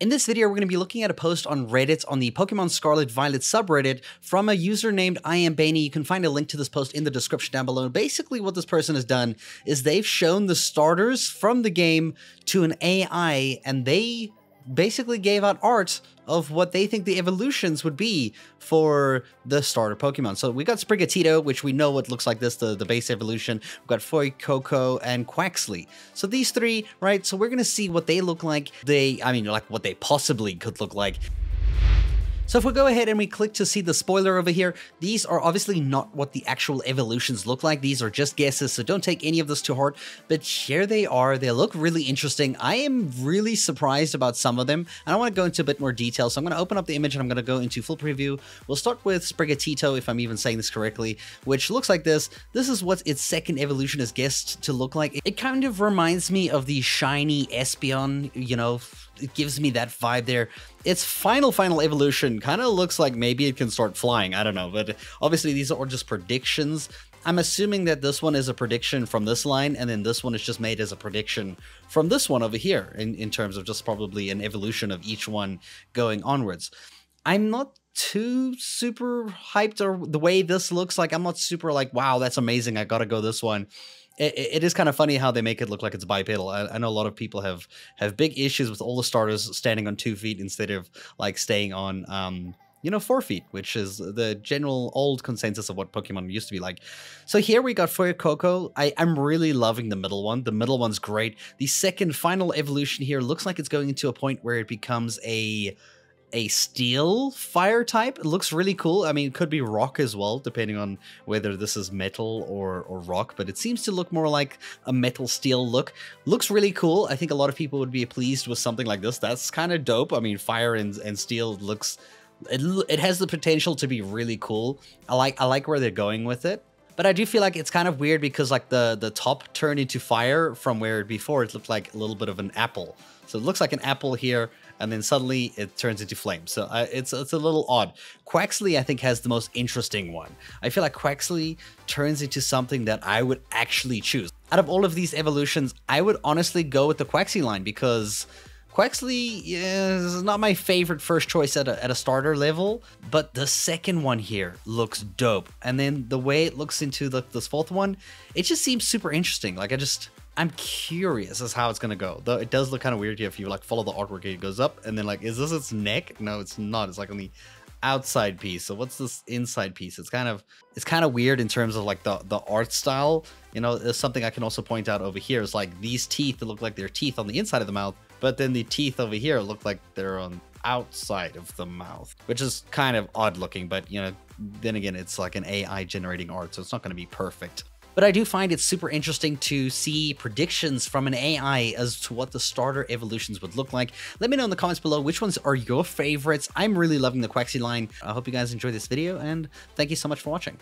In this video, we're going to be looking at a post on Reddit on the Pokemon Scarlet Violet subreddit from a user named iambaney. You can find a link to this post in the description down below. And basically what this person has done is they've shown the starters from the game to an AI, and they basically gave out art of what they think the evolutions would be for the starter Pokemon. So we got Sprigatito, which we know what looks like this, the base evolution. We've got Fuecoco and Quaxly. So these three, right? So we're going to see what they look like. Like what they possibly could look like. So if we go ahead and we click to see the spoiler over here, these are obviously not what the actual evolutions look like. These are just guesses, so don't take any of this to heart. But here they are. They look really interesting. I am really surprised about some of them, and I want to go into a bit more detail. So I'm going to open up the image and I'm going to go into full preview. We'll start with Sprigatito, if I'm even saying this correctly, which looks like this. This is what its second evolution is guessed to look like. It kind of reminds me of the shiny Espeon, you know. It gives me that vibe there. Its final evolution kind of looks like maybe it can start flying. I don't know, but obviously these are just predictions. I'm assuming that this one is a prediction from this line, and then this one is just made as a prediction from this one over here in terms of just probably an evolution of each one going onwards. I'm not too super hyped, or the way this looks like, I'm not super like, wow, that's amazing, I gotta go this one. It is kind of funny how they make it look like it's bipedal. I know a lot of people have big issues with all the starters standing on 2 feet instead of like staying on 4 feet, which is the general old consensus of what Pokemon used to be like. So here we got Fuecoco. I'm really loving the middle one. The middle one's great. The second final evolution here looks like it's going into a point where it becomes a steel fire type. It looks really cool. I mean, it could be rock as well, depending on whether this is metal or rock, but it seems to look more like a metal steel look. Looks really cool. I think a lot of people would be pleased with something like this. That's kind of dope. I mean, fire and steel looks, it has the potential to be really cool. I like where they're going with it. But I do feel like it's kind of weird because like the top turned into fire from where before it looked like a little bit of an apple. So it looks like an apple here, and then suddenly it turns into flame. So it's a little odd. Quaxly, I think, has the most interesting one. I feel like Quaxly turns into something that I would actually choose. Out of all of these evolutions, I would honestly go with the Quaxly line, because Quaxly is not my favorite first choice at a starter level, but the second one here looks dope. And then the way it looks into this fourth one, it just seems super interesting. Like I'm curious as how it's gonna go. Though it does look kind of weird here if you like follow the artwork. It goes up and then like, is this its neck? No, it's not. It's like on the outside piece. So what's this inside piece? It's kind of weird in terms of like the art style. You know, there's something I can also point out over here. It's like these teeth that look like they're teeth on the inside of the mouth, but then the teeth over here look like they're on outside of the mouth, which is kind of odd looking. But you know, then again, it's like an AI generating art, so it's not going to be perfect. But I do find it super interesting to see predictions from an AI as to what the starter evolutions would look like. Let me know in the comments below which ones are your favorites. I'm really loving the Quaxly line. I hope you guys enjoyed this video, and thank you so much for watching.